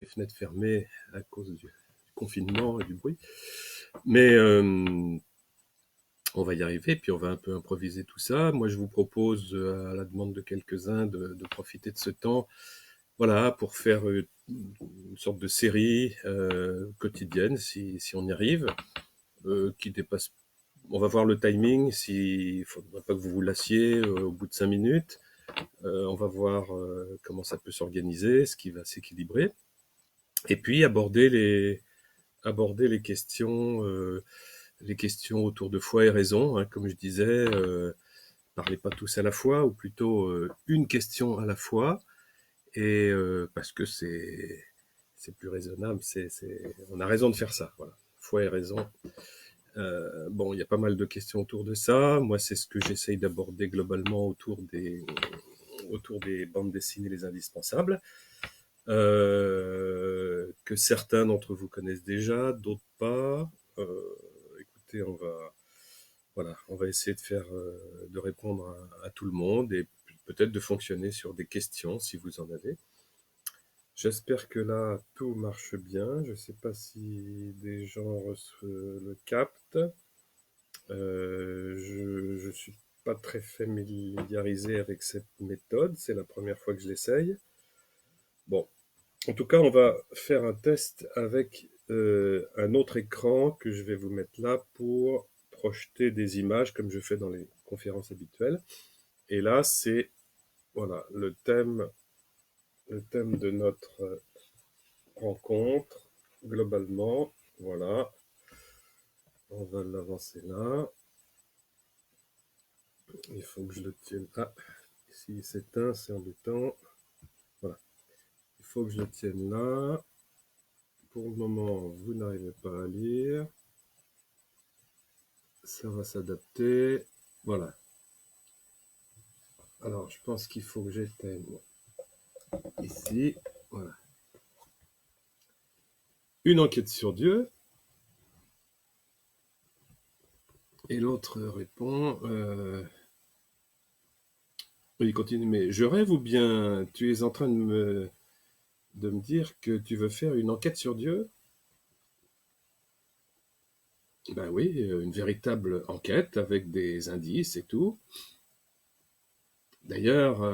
les fenêtres fermées à cause du confinement et du bruit. Mais on va y arriver, puis on va un peu improviser tout ça. Moi, je vous propose, à la demande de quelques-uns, de profiter de ce temps, voilà, pour faire une sorte de série quotidienne, si on y arrive, qui dépasse. On va voir le timing, s'il ne faudra pas que vous vous lassiez au bout de 5 minutes. On va voir comment ça peut s'organiser, ce qui va s'équilibrer. Et puis aborder les questions autour de foi et raison, hein, comme je disais, parlez pas tous à la fois, ou plutôt une question à la fois, et parce que c'est plus raisonnable, on a raison de faire ça, voilà. Foi et raison. Bon, il y a pas mal de questions autour de ça. Moi, c'est ce que j'essaye d'aborder globalement autour des bandes dessinées les indispensables, que certains d'entre vous connaissent déjà, d'autres pas. Écoutez, on va essayer de répondre à tout le monde et peut-être de fonctionner sur des questions si vous en avez. J'espère que là, tout marche bien. Je ne sais pas si des gens le captent. Je ne suis pas très familiarisé avec cette méthode. C'est la première fois que je l'essaye. Bon, en tout cas, on va faire un test avec un autre écran que je vais vous mettre là pour projeter des images comme je fais dans les conférences habituelles. Et là, c'est voilà le thème de notre rencontre globalement. Voilà, on va l'avancer là. Il faut que je le tienne. Ah, s'il s'éteint, c'est embêtant. Voilà, il faut que je le tienne là. Pour le moment, vous n'arrivez pas à lire. Ça va s'adapter. Voilà. Alors, je pense qu'il faut que j'éteigne ici. Voilà. Une enquête sur Dieu. Et l'autre répond. Il continue. Mais je rêve ou bien tu es en train de me dire que tu veux faire une enquête sur Dieu? Ben oui, une véritable enquête avec des indices et tout. D'ailleurs,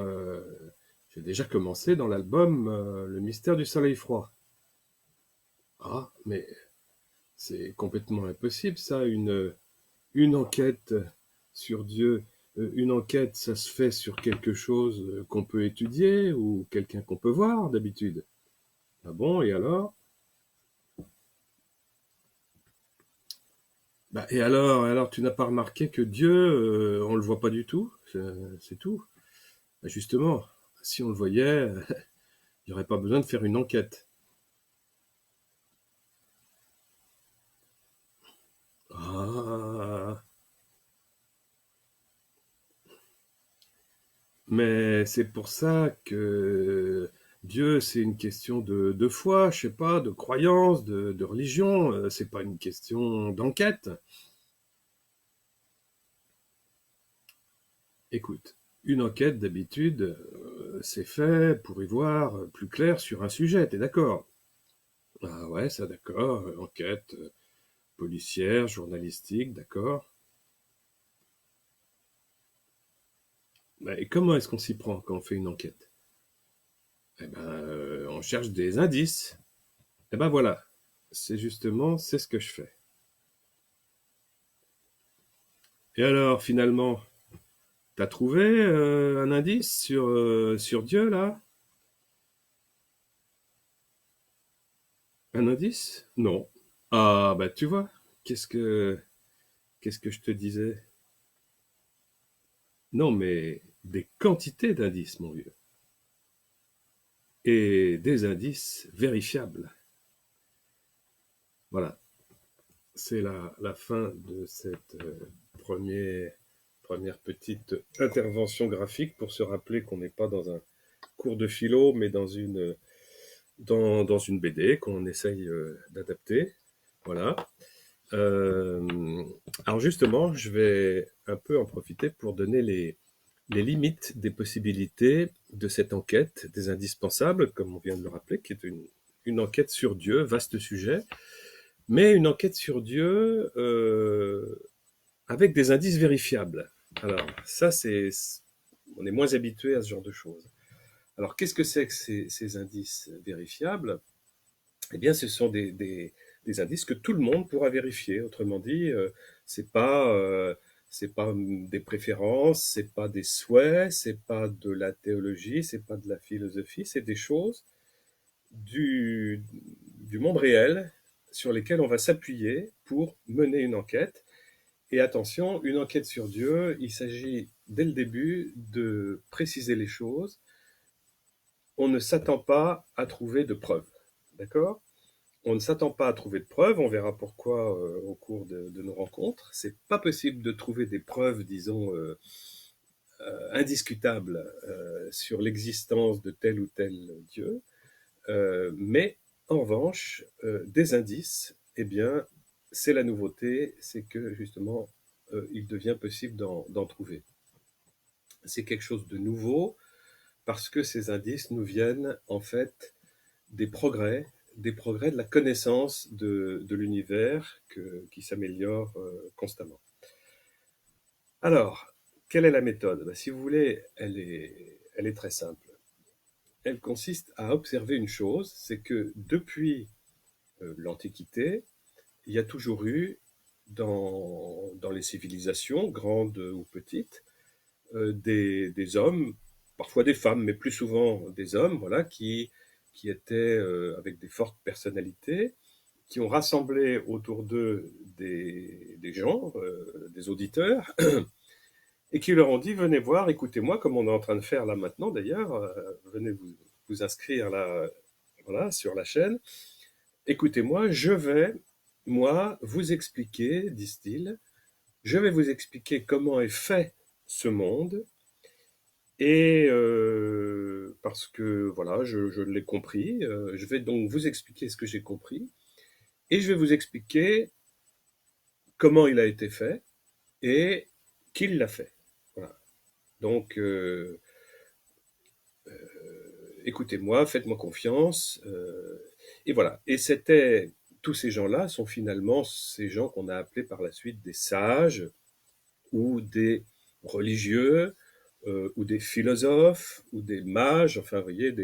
j'ai déjà commencé dans l'album Le mystère du soleil froid. Ah, mais c'est complètement impossible ça, une enquête sur Dieu. Une enquête, ça se fait sur quelque chose qu'on peut étudier ou quelqu'un qu'on peut voir d'habitude. Ah bon, et alors? Bah, et alors, tu n'as pas remarqué que Dieu, on le voit pas du tout? C'est tout. Bah, justement, si on le voyait, il n'y aurait pas besoin de faire une enquête. Ah, mais c'est pour ça que Dieu, c'est une question de foi, je sais pas, de croyance, de religion. C'est pas une question d'enquête. Écoute, une enquête d'habitude, c'est fait pour y voir plus clair sur un sujet. T'es d'accord? Ah ouais, ça d'accord. Enquête policière, journalistique, d'accord. Bah, et comment est-ce qu'on s'y prend quand on fait une enquête? Eh ben, on cherche des indices. Eh ben voilà, c'est ce que je fais. Et alors, finalement, t'as trouvé un indice sur Dieu, là? Un indice? Non. Ah, bah tu vois, qu'est-ce que, qu'est-ce que je te disais? Non, mais des quantités d'indices, mon vieux. Et des indices vérifiables. Voilà, c'est la fin de cette première petite intervention graphique pour se rappeler qu'on n'est pas dans un cours de philo, mais dans une BD qu'on essaye d'adapter. Voilà. Euh, alors justement, je vais un peu en profiter pour donner les limites des possibilités de cette enquête des indispensables, comme on vient de le rappeler, qui est une enquête sur Dieu, vaste sujet, mais une enquête sur Dieu avec des indices vérifiables. Alors, ça, on est moins habitué à ce genre de choses. Alors, qu'est-ce que c'est que ces indices vérifiables? Eh bien, ce sont des indices que tout le monde pourra vérifier. Autrement dit, c'est pas, c'est pas des préférences, c'est pas des souhaits, c'est pas de la théologie, c'est pas de la philosophie, c'est des choses du monde réel sur lesquelles on va s'appuyer pour mener une enquête. Et attention, une enquête sur Dieu, il s'agit dès le début de préciser les choses. On ne s'attend pas à trouver de preuves. D'accord? On ne s'attend pas à trouver de preuves, on verra pourquoi au cours de nos rencontres. C'est pas possible de trouver des preuves, disons, indiscutables sur l'existence de tel ou tel Dieu, mais en revanche, des indices, eh bien, c'est la nouveauté, c'est que justement, il devient possible d'en trouver. C'est quelque chose de nouveau parce que ces indices nous viennent en fait des progrès de la connaissance de l'univers qui s'améliore constamment. Alors, quelle est la méthode? Ben, si vous voulez, elle est très simple. Elle consiste à observer une chose, c'est que depuis l'Antiquité, il y a toujours eu dans les civilisations, grandes ou petites, des hommes, parfois des femmes, mais plus souvent des hommes, voilà, qui étaient avec des fortes personnalités, qui ont rassemblé autour d'eux des gens, des auditeurs, et qui leur ont dit, venez voir, écoutez-moi, comme on est en train de faire là maintenant d'ailleurs, venez vous inscrire là, voilà, sur la chaîne, écoutez-moi, je vais, moi, vous expliquer, disent-ils, je vais vous expliquer comment est fait ce monde, et parce que voilà, je l'ai compris, je vais donc vous expliquer ce que j'ai compris, et je vais vous expliquer comment il a été fait et qui l'a fait. Voilà. Donc, écoutez-moi, faites-moi confiance, et voilà. Et tous ces gens-là sont finalement ces gens qu'on a appelés par la suite des sages ou des religieux ou des philosophes ou des mages, enfin, vous voyez,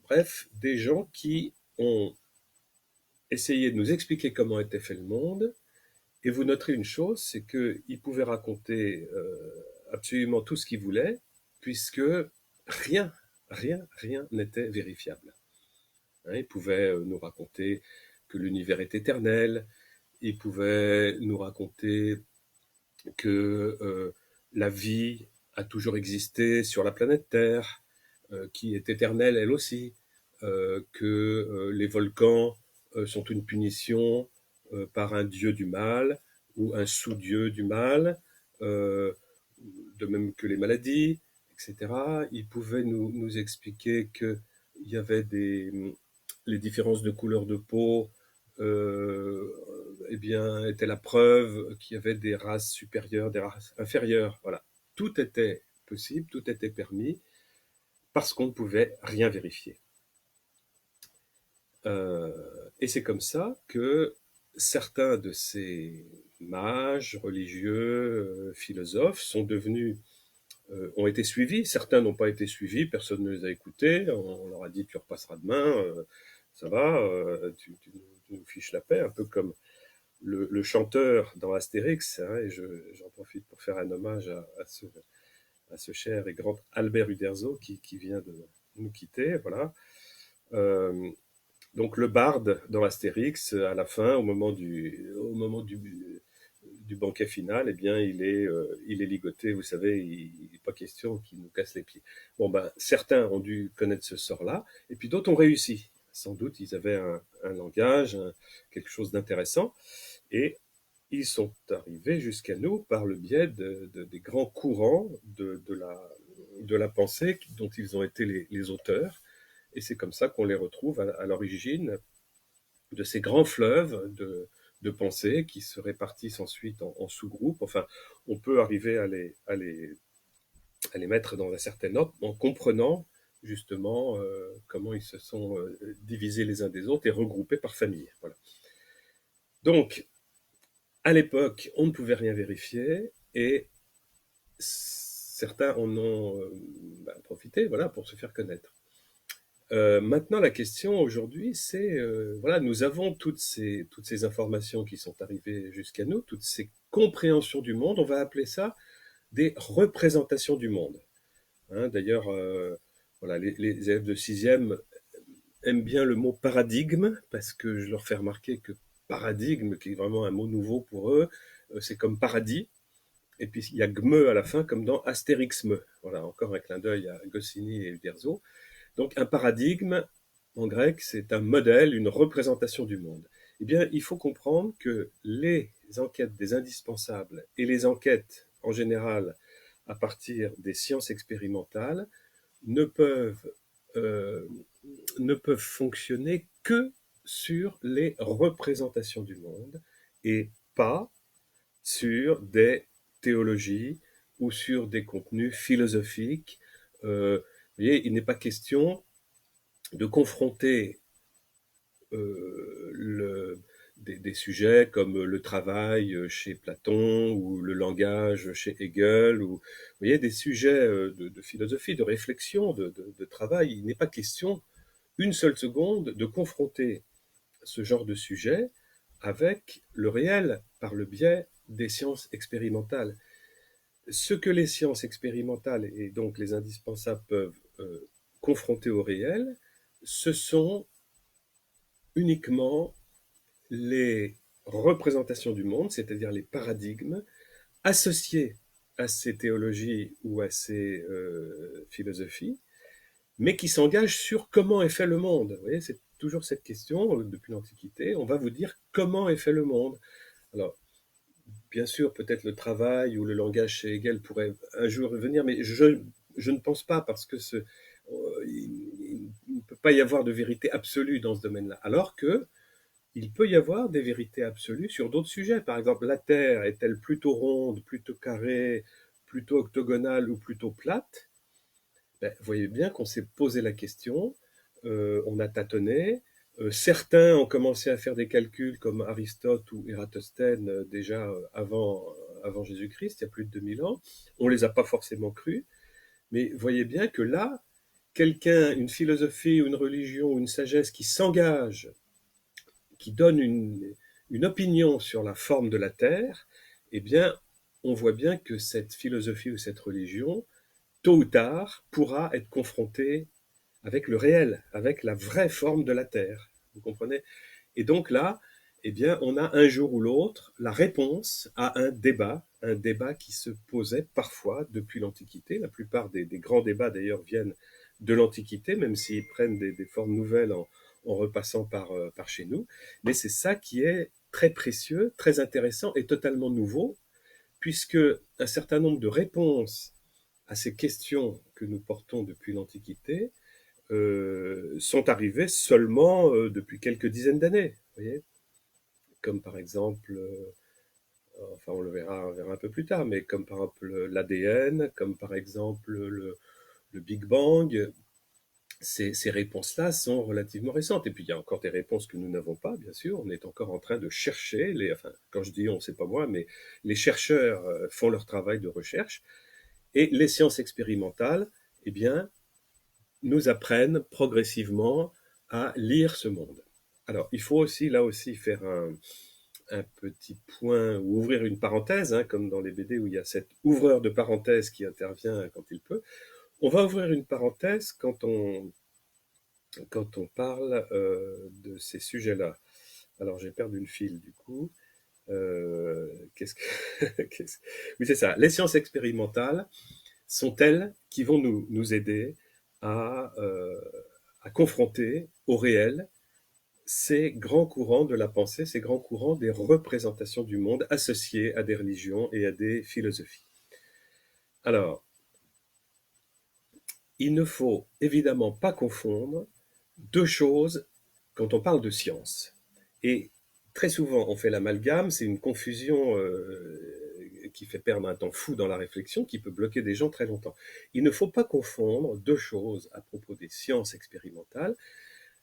bref, des gens qui ont essayé de nous expliquer comment était fait le monde. Et vous noterez une chose, c'est qu'ils pouvaient raconter absolument tout ce qu'ils voulaient, puisque rien, rien n'était vérifiable. Hein, ils pouvaient nous raconter que l'univers est éternel, ils pouvaient nous raconter que la vie a toujours existé sur la planète Terre, qui est éternelle elle aussi, que les volcans sont une punition par un dieu du mal ou un sous-dieu du mal, de même que les maladies, etc. Ils pouvaient nous expliquer qu'il y avait les différences de couleur de peau, eh bien, était la preuve qu'il y avait des races supérieures, des races inférieures. Voilà. Tout était possible, tout était permis, parce qu'on ne pouvait rien vérifier. Et c'est comme ça que certains de ces mages, religieux, philosophes ont été suivis. Certains n'ont pas été suivis, personne ne les a écoutés. On leur a dit tu repasseras demain, ça va, tu nous fiches la paix, un peu comme le chanteur dans Astérix, hein, et j'en profite pour faire un hommage à ce cher et grand Albert Uderzo qui vient de nous quitter, voilà. Donc le barde dans Astérix, à la fin, au moment du banquet final, eh bien, il est ligoté, vous savez, il n'est pas question qu'il nous casse les pieds. Bon, ben, certains ont dû connaître ce sort-là, et puis d'autres ont réussi. Sans doute, ils avaient un langage, quelque chose d'intéressant, et ils sont arrivés jusqu'à nous par le biais des grands courants de la pensée dont ils ont été les auteurs, et c'est comme ça qu'on les retrouve à l'origine de ces grands fleuves de pensée qui se répartissent ensuite en sous-groupes. Enfin, on peut arriver à les mettre dans un certain ordre en comprenant justement comment ils se sont divisés les uns des autres et regroupés par famille. Voilà. Donc, à l'époque, on ne pouvait rien vérifier et certains en ont profité, voilà, pour se faire connaître. Maintenant, la question aujourd'hui, c'est, voilà, nous avons toutes ces informations qui sont arrivées jusqu'à nous, toutes ces compréhensions du monde, on va appeler ça des représentations du monde. Hein, d'ailleurs, voilà, les élèves de sixième aiment bien le mot paradigme, parce que je leur fais remarquer que paradigme, qui est vraiment un mot nouveau pour eux, c'est comme paradis, et puis il y a gme à la fin, comme dans Astérixme. Voilà, encore un clin d'œil à Goscinny et Uderzo. Donc un paradigme, en grec, c'est un modèle, une représentation du monde. Eh bien, il faut comprendre que les enquêtes des indispensables et les enquêtes, en général, à partir des sciences expérimentales, ne peuvent, euh, ne peuvent fonctionner que sur les représentations du monde et pas sur des théologies ou sur des contenus philosophiques. Vous voyez, il n'est pas question de confronter des sujets comme le travail chez Platon ou le langage chez Hegel, ou vous voyez, des sujets de philosophie, de réflexion, de travail. Il n'est pas question une seule seconde de confronter ce genre de sujet avec le réel par le biais des sciences expérimentales. Ce que les sciences expérimentales et donc les indispensables peuvent confronter au réel, ce sont uniquement les représentations du monde, c'est-à-dire les paradigmes associés à ces théologies ou à ces philosophies, mais qui s'engagent sur comment est fait le monde. Vous voyez, c'est toujours cette question depuis l'Antiquité. On va vous dire comment est fait le monde. Alors, bien sûr, peut-être le travail ou le langage chez Hegel pourrait un jour revenir, mais je ne pense pas parce que il ne peut pas y avoir de vérité absolue dans ce domaine-là. Alors que il peut y avoir des vérités absolues sur d'autres sujets. Par exemple, la Terre est-elle plutôt ronde, plutôt carrée, plutôt octogonale ou plutôt plate? Vous voyez bien qu'on s'est posé la question, on a tâtonné. Certains ont commencé à faire des calculs comme Aristote ou Ératosthène déjà avant Jésus-Christ, il y a plus de 2000 ans. On ne les a pas forcément crus, mais voyez bien que là, quelqu'un, une philosophie, une religion, une sagesse qui s'engage, qui donne une opinion sur la forme de la Terre, eh bien, on voit bien que cette philosophie ou cette religion, tôt ou tard, pourra être confrontée avec le réel, avec la vraie forme de la Terre. Vous comprenez? Et donc là, eh bien, on a un jour ou l'autre la réponse à un débat qui se posait parfois depuis l'Antiquité. La plupart des grands débats, d'ailleurs, viennent de l'Antiquité, même s'ils prennent des formes nouvelles en repassant par chez nous. Mais c'est ça qui est très précieux, très intéressant et totalement nouveau, puisque un certain nombre de réponses à ces questions que nous portons depuis l'Antiquité sont arrivées seulement depuis quelques dizaines d'années. Vous voyez, comme par exemple, enfin on verra un peu plus tard, mais comme par exemple l'ADN, comme par exemple le Big Bang, ces réponses-là sont relativement récentes. Et puis il y a encore des réponses que nous n'avons pas, bien sûr. On est encore en train de chercher, enfin, quand je dis on, c'est pas moi, mais les chercheurs font leur travail de recherche. Et les sciences expérimentales, eh bien, nous apprennent progressivement à lire ce monde. Alors, il faut aussi, là aussi, faire un petit point ou ouvrir une parenthèse, hein, comme dans les BD où il y a cet ouvreur de parenthèse qui intervient quand il peut. On va ouvrir une parenthèse quand on parle de ces sujets-là. Alors, j'ai perdu le fil, du coup. Qu'est-ce que... Oui, c'est ça. Les sciences expérimentales sont elles qui vont nous aider à confronter au réel ces grands courants de la pensée, ces grands courants des représentations du monde associés à des religions et à des philosophies. Alors, il ne faut évidemment pas confondre deux choses quand on parle de science. Et très souvent, on fait l'amalgame, c'est une confusion qui fait perdre un temps fou dans la réflexion, qui peut bloquer des gens très longtemps. Il ne faut pas confondre deux choses à propos des sciences expérimentales.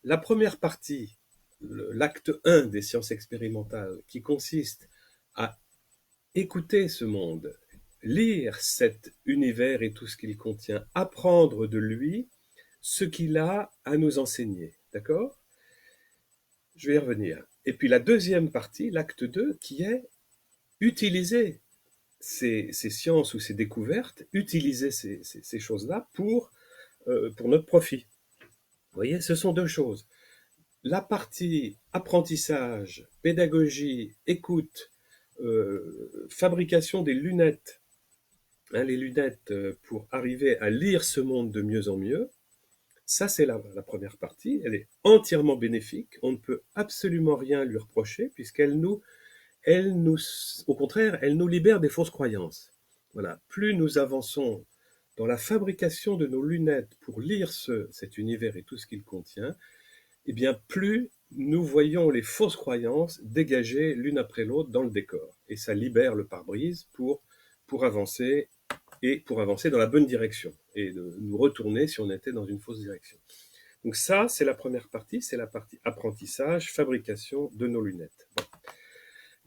La première partie, l'acte 1 des sciences expérimentales, qui consiste à écouter ce monde, lire cet univers et tout ce qu'il contient, apprendre de lui ce qu'il a à nous enseigner. D'accord? Je vais y revenir. Et puis la deuxième partie, l'acte 2, qui est utiliser ces sciences ou ces découvertes, utiliser ces choses-là pour notre profit. Vous voyez, ce sont deux choses. La partie apprentissage, pédagogie, écoute, fabrication des lunettes, hein, les lunettes pour arriver à lire ce monde de mieux en mieux, ça c'est la première partie, elle est entièrement bénéfique, on ne peut absolument rien lui reprocher puisqu'elle nous, au contraire, elle nous libère des fausses croyances. Voilà, plus nous avançons dans la fabrication de nos lunettes pour lire cet univers et tout ce qu'il contient, eh bien, plus nous voyons les fausses croyances dégager l'une après l'autre dans le décor. Et ça libère le pare-brise pour avancer et pour avancer dans la bonne direction et de nous retourner si on était dans une fausse direction. Donc ça, c'est la première partie, c'est la partie apprentissage, fabrication de nos lunettes. Bon.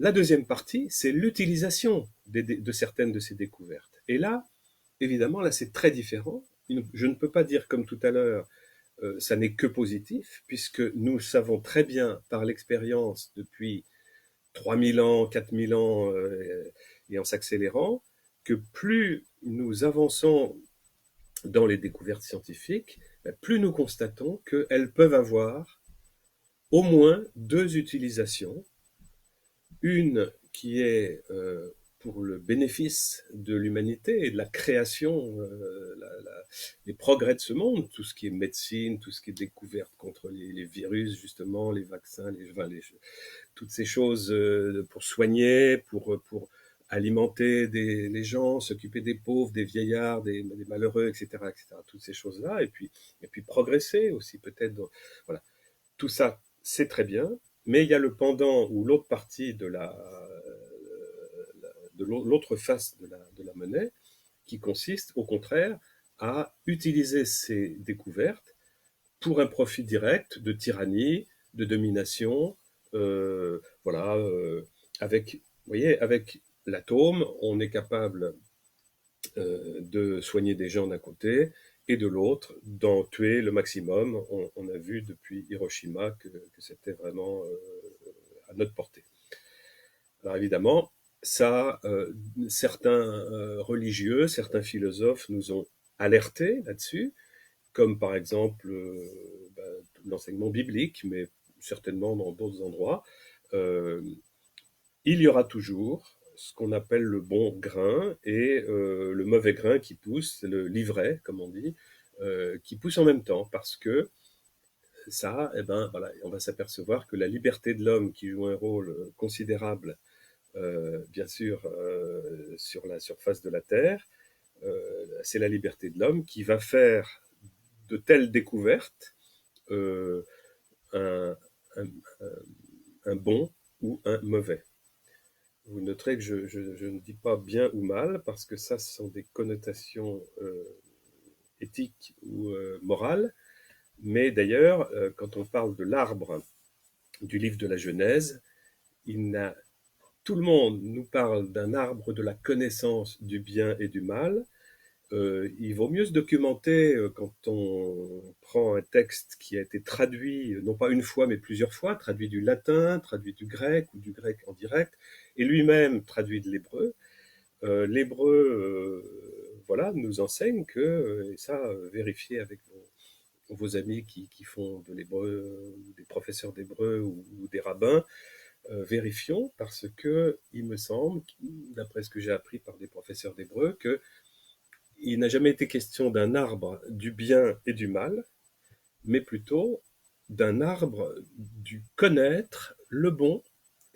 La deuxième partie, c'est l'utilisation de certaines de ces découvertes. Et là, évidemment, là, c'est très différent. Je ne peux pas dire comme tout à l'heure, ça n'est que positif, puisque nous savons très bien par l'expérience depuis 3000 ans, 4000 ans, et en s'accélérant, que plus nous avançons dans les découvertes scientifiques, plus nous constatons qu'elles peuvent avoir au moins deux utilisations. Une qui est pour le bénéfice de l'humanité et de la création, les progrès de ce monde, tout ce qui est médecine, tout ce qui est découverte contre les virus, justement, les vaccins, toutes ces choses pour soigner, pour alimenter les gens, s'occuper des pauvres, des vieillards, des malheureux, etc., etc., toutes ces choses-là, et puis progresser aussi peut-être. Voilà. Tout ça, c'est très bien, mais il y a le pendant ou l'autre partie de l'autre face de la monnaie qui consiste au contraire à utiliser ces découvertes pour un profit direct de tyrannie, de domination, voilà, vous voyez, avec l'atome, on est capable de soigner des gens d'un côté et de l'autre d'en tuer le maximum. On a vu depuis Hiroshima que c'était vraiment à notre portée. Alors évidemment, ça, certains religieux, certains philosophes nous ont alertés là-dessus, comme par exemple l'enseignement biblique, mais certainement dans d'autres endroits. Euh, il y aura toujours ce qu'on appelle le bon grain et le mauvais grain qui pousse, l'ivraie, comme on dit, qui pousse en même temps, parce que ça, eh ben, voilà, on va s'apercevoir que la liberté de l'homme, qui joue un rôle considérable, bien sûr, sur la surface de la Terre, c'est la liberté de l'homme qui va faire de telles découvertes un, un, un bon ou un mauvais. Vous noterez que je ne dis pas bien ou mal, parce que ça, ce sont des connotations éthiques ou morales. Mais d'ailleurs, quand on parle de l'arbre du livre de la Genèse, tout le monde nous parle d'un arbre de la connaissance du bien et du mal. Il vaut mieux se documenter quand on prend un texte qui a été traduit, non pas une fois, mais plusieurs fois, traduit du latin, traduit du grec ou du grec en direct, et lui-même traduit de l'hébreu. L'hébreu, voilà, nous enseigne que, et ça, vérifiez avec vos amis qui font de l'hébreu, des professeurs d'hébreu ou des rabbins, vérifions, parce que il me semble, d'après ce que j'ai appris par des professeurs d'hébreu, que il n'a jamais été question d'un arbre du bien et du mal, mais plutôt d'un arbre du connaître le bon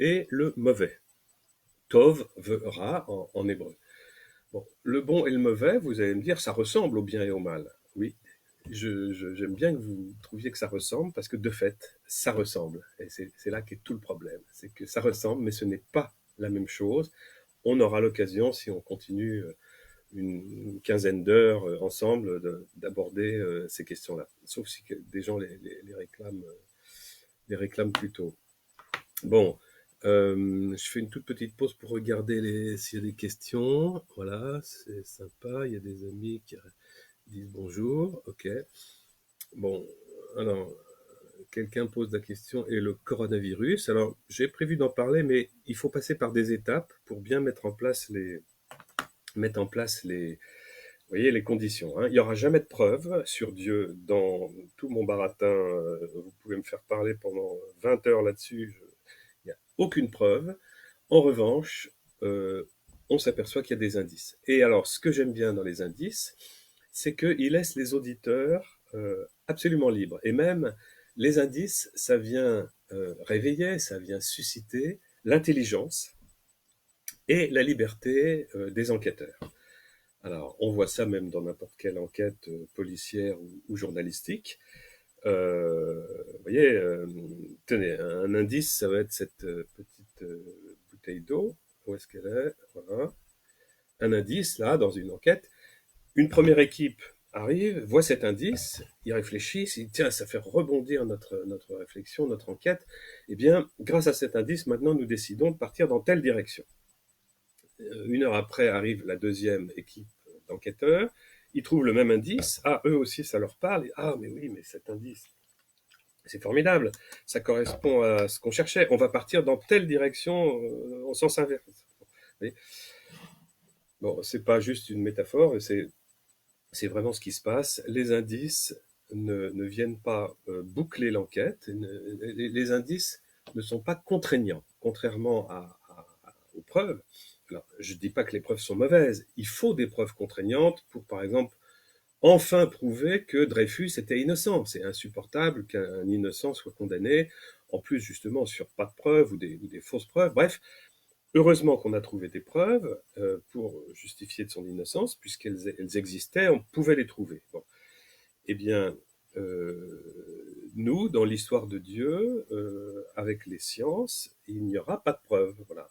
et le mauvais. Tov, ra en hébreu. Bon, le bon et le mauvais, vous allez me dire, ça ressemble au bien et au mal. Oui, j'aime bien que vous trouviez que ça ressemble, parce que de fait, ça ressemble. Et c'est là qu'est tout le problème. C'est que ça ressemble, mais ce n'est pas la même chose. on aura l'occasion, si on continue une quinzaine d'heures ensemble, d'aborder ces questions-là. Sauf si des gens les réclament plus tôt. Bon, je fais une toute petite pause pour regarder s'il y a des questions. Voilà, c'est sympa. Il y a des amis qui disent bonjour. Ok. Bon, alors, quelqu'un pose la question, et le coronavirus? Alors, j'ai prévu d'en parler, mais il faut passer par des étapes pour bien mettre en place les, vous voyez, les conditions. Hein. Il n'y aura jamais de preuve sur Dieu dans tout mon baratin. Vous pouvez me faire parler pendant 20 heures là-dessus. Il n'y a aucune preuve. En revanche, on s'aperçoit qu'il y a des indices. Et alors, ce que j'aime bien dans les indices, c'est qu'ils laissent les auditeurs absolument libres. Et même, les indices, ça vient réveiller, ça vient susciter l'intelligence et la liberté des enquêteurs. Alors, on voit ça même dans n'importe quelle enquête policière ou journalistique. Vous voyez, tenez, un indice, ça va être cette petite bouteille d'eau. Où est-ce qu'elle est? Voilà. Un indice, là, dans une enquête. Une première équipe arrive, voit cet indice, ils réfléchissent, ils disent, tiens, ça fait rebondir notre réflexion, notre enquête. Eh bien, grâce à cet indice, maintenant, nous décidons de partir dans telle direction. Une heure après arrive la deuxième équipe d'enquêteurs, ils trouvent le même indice, ah, eux aussi ça leur parle, et, ah, mais oui, mais cet indice, c'est formidable, ça correspond à ce qu'on cherchait, on va partir dans telle direction en sens inverse. Vous bon, c'est pas juste une métaphore, c'est vraiment ce qui se passe. Les indices ne viennent pas boucler l'enquête, les indices ne sont pas contraignants, contrairement aux preuves. Alors, je ne dis pas que les preuves sont mauvaises. Il faut des preuves contraignantes pour, par exemple, enfin prouver que Dreyfus était innocent. C'est insupportable qu'un innocent soit condamné, en plus justement sur pas de preuves ou des fausses preuves. Bref, heureusement qu'on a trouvé des preuves pour justifier de son innocence, puisqu'elles existaient, on pouvait les trouver. Bon. Eh bien, nous, dans l'histoire de Dieu, avec les sciences, il n'y aura pas de preuves. Voilà.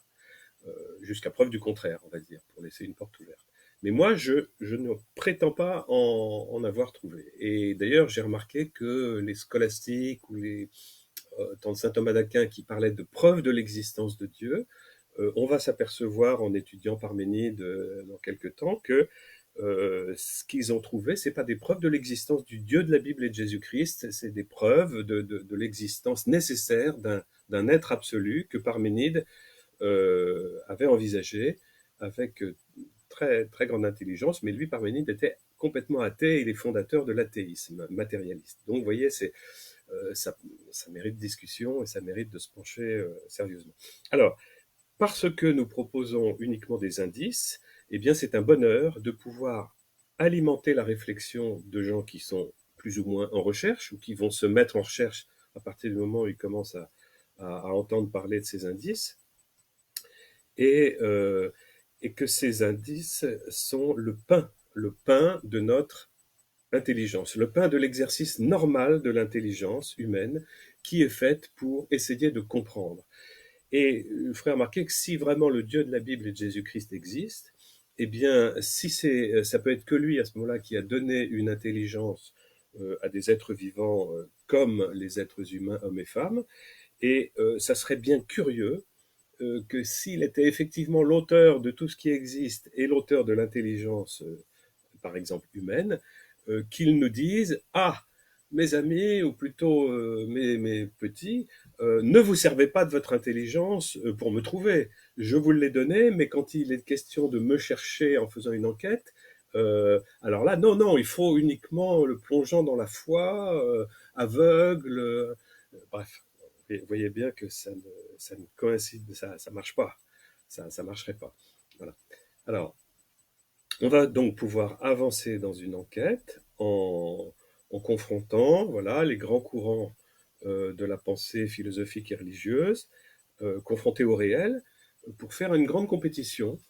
Jusqu'à preuve du contraire, on va dire, pour laisser une porte ouverte. Mais moi, je ne prétends pas en avoir trouvé. Et d'ailleurs, j'ai remarqué que les scolastiques ou les tant de saint Thomas d'Aquin qui parlaient de preuves de l'existence de Dieu, on va s'apercevoir en étudiant Parménide dans quelques temps que ce qu'ils ont trouvé, c'est pas des preuves de l'existence du Dieu de la Bible et de Jésus-Christ, c'est des preuves de l'existence nécessaire d'un être absolu que Parménide avait envisagé avec très, très grande intelligence, mais lui, Parménide, était complètement athée et les fondateurs de l'athéisme matérialiste. Donc, vous voyez, ça mérite discussion et ça mérite de se pencher sérieusement. Alors, parce que nous proposons uniquement des indices, eh bien, c'est un bonheur de pouvoir alimenter la réflexion de gens qui sont plus ou moins en recherche ou qui vont se mettre en recherche à partir du moment où ils commencent à entendre parler de ces indices. Et, et que ces indices sont le pain de notre intelligence, le pain de l'exercice normal de l'intelligence humaine qui est faite pour essayer de comprendre. Et il faudrait remarquer que si vraiment le Dieu de la Bible et de Jésus-Christ existe, eh bien, si ça peut être que lui à ce moment-là qui a donné une intelligence à des êtres vivants comme les êtres humains, hommes et femmes, et ça serait bien curieux que s'il était effectivement l'auteur de tout ce qui existe et l'auteur de l'intelligence, par exemple humaine, qu'il nous dise ah, mes amis, ou plutôt mes petits, ne vous servez pas de votre intelligence pour me trouver. Je vous l'ai donné, mais quand il est question de me chercher en faisant une enquête, alors là, non, non, il faut uniquement le plongeant dans la foi, aveugle, bref. Vous voyez bien que ça ne coïncide, ça marche pas. Ça marcherait pas. Voilà. Alors, on va donc pouvoir avancer dans une enquête en confrontant voilà, les grands courants de la pensée philosophique et religieuse, confrontés au réel, pour faire une grande compétition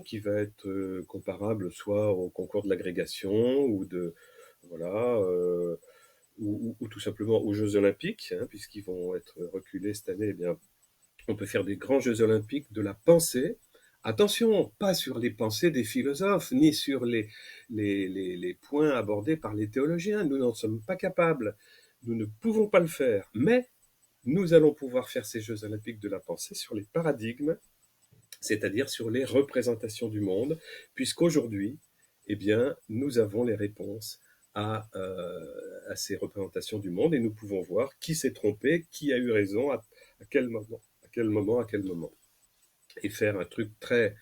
qui va être comparable soit au concours de l'agrégation ou voilà, ou tout simplement aux Jeux Olympiques, hein, puisqu'ils vont être reculés cette année. Eh bien, On peut faire des grands Jeux olympiques de la pensée. Attention, pas sur les pensées des philosophes, ni sur les points abordés par les théologiens. Nous n'en sommes pas capables. Nous ne pouvons pas le faire. Mais nous allons pouvoir faire ces Jeux olympiques de la pensée sur les paradigmes, c'est-à-dire sur les représentations du monde, puisqu'aujourd'hui, eh bien, nous avons les réponses à ces représentations du monde et nous pouvons voir qui s'est trompé, qui a eu raison, à quel moment, à quel moment, à quel moment. Et faire un truc très,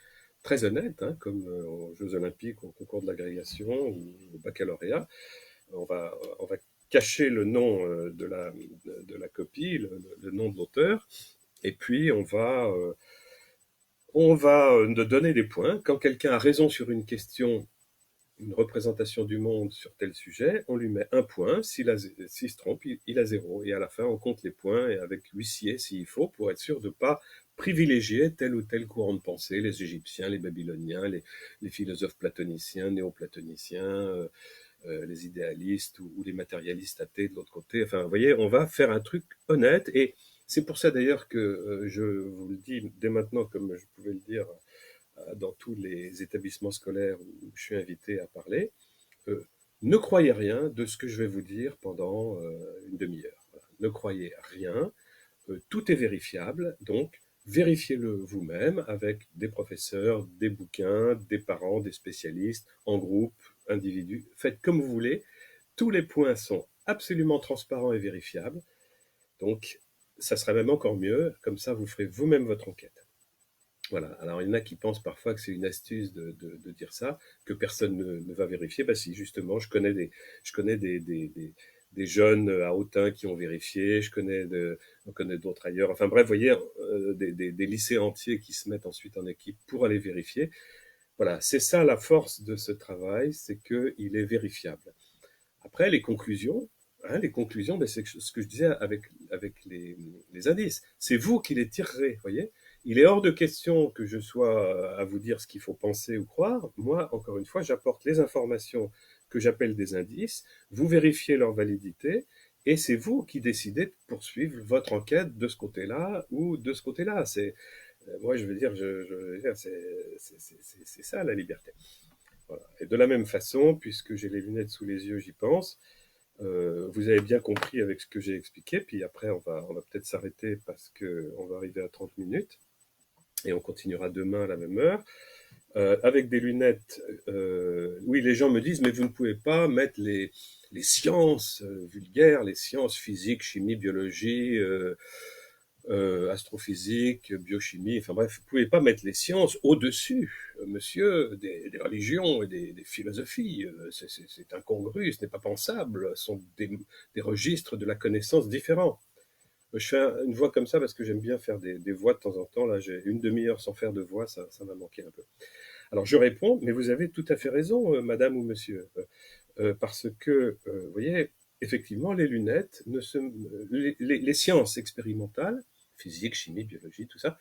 très honnête, hein, comme aux Jeux Olympiques, au concours de l'agrégation ou au baccalauréat. On va cacher le nom de la copie, le nom de l'auteur, et puis on va donner des points. Quand quelqu'un a raison sur une question, une représentation du monde sur tel sujet, on lui met un point. S'il se trompe, il a 0. Et à la fin, on compte les points et avec l'huissier s'il faut, pour être sûr de ne pas privilégier tel ou tel courant de pensée, les Égyptiens, les Babyloniens, les philosophes platoniciens, néoplatoniciens, les idéalistes ou les matérialistes athées de l'autre côté. Enfin, vous voyez, on va faire un truc honnête. Et c'est pour ça d'ailleurs que je vous le dis dès maintenant, comme je pouvais le dire dans tous les établissements scolaires où je suis invité à parler, euh, ne croyez rien de ce que je vais vous dire pendant une demi-heure. Voilà. Ne croyez rien, tout est vérifiable, donc vérifiez-le vous-même avec des professeurs, des bouquins, des parents, des spécialistes, en groupe, individus, faites comme vous voulez. Tous les points sont absolument transparents et vérifiables, donc ça serait même encore mieux, comme ça vous ferez vous-même votre enquête. Voilà. Alors, il y en a qui pensent parfois que c'est une astuce de dire ça, que personne ne va vérifier. Bah si, justement, je connais des jeunes à Autun qui ont vérifié, on connaît d'autres ailleurs. Enfin bref, vous voyez, des lycées entiers qui se mettent ensuite en équipe pour aller vérifier. Voilà, c'est ça la force de ce travail, c'est qu'il est vérifiable. Après, les conclusions, ben, c'est ce que je disais avec les indices. C'est vous qui les tirerez, voyez. Il est hors de question que je sois à vous dire ce qu'il faut penser ou croire. Moi, encore une fois, j'apporte les informations que j'appelle des indices. Vous vérifiez leur validité et c'est vous qui décidez de poursuivre votre enquête de ce côté-là ou de ce côté-là. Moi, je veux dire, c'est ça la liberté. Voilà. Et de la même façon, puisque j'ai les lunettes sous les yeux, j'y pense. Vous avez bien compris avec ce que j'ai expliqué, puis après on va peut-être s'arrêter parce qu'on va arriver à 30 minutes et on continuera demain à la même heure. Avec des lunettes, oui, les gens me disent, mais vous ne pouvez pas mettre les sciences vulgaires, les sciences physique, chimie, biologie, astrophysique, biochimie, enfin bref, vous ne pouvez pas mettre les sciences au-dessus, monsieur, des religions et des philosophies. C'est incongru, ce n'est pas pensable, ce sont des registres de la connaissance différents. Je fais une voix comme ça parce que j'aime bien faire des voix de temps en temps. Là, j'ai une demi-heure sans faire de voix, ça m'a manqué un peu. Alors je réponds, mais vous avez tout à fait raison, madame ou monsieur, parce que, vous voyez, effectivement, les lunettes, les sciences expérimentales, physique, chimie, biologie, tout ça,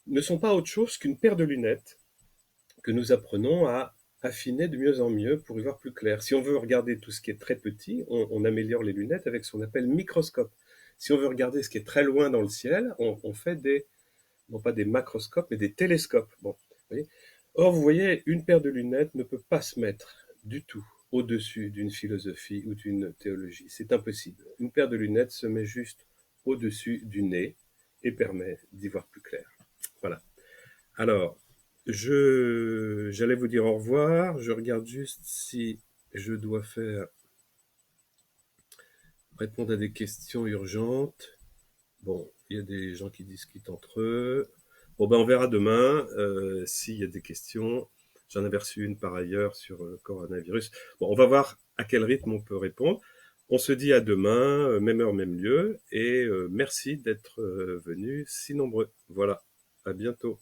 ne sont pas autre chose qu'une paire de lunettes que nous apprenons à affiner de mieux en mieux pour y voir plus clair. Si on veut regarder tout ce qui est très petit, on améliore les lunettes avec ce qu'on appelle microscope. Si on veut regarder ce qui est très loin dans le ciel, on fait non pas des macroscopes, mais des télescopes. Bon, vous voyez. Or, vous voyez, une paire de lunettes ne peut pas se mettre du tout au-dessus d'une philosophie ou d'une théologie. C'est impossible. Une paire de lunettes se met juste au-dessus du nez et permet d'y voir plus clair. Voilà. Alors, j'allais vous dire au revoir. Je regarde juste si je dois répondre à des questions urgentes. Bon, il y a des gens qui discutent entre eux. Bon, ben on verra demain s'il y a des questions. J'en avais reçu une par ailleurs sur le coronavirus. Bon, on va voir à quel rythme on peut répondre. On se dit à demain, même heure, même lieu, et merci d'être venus si nombreux. Voilà, à bientôt.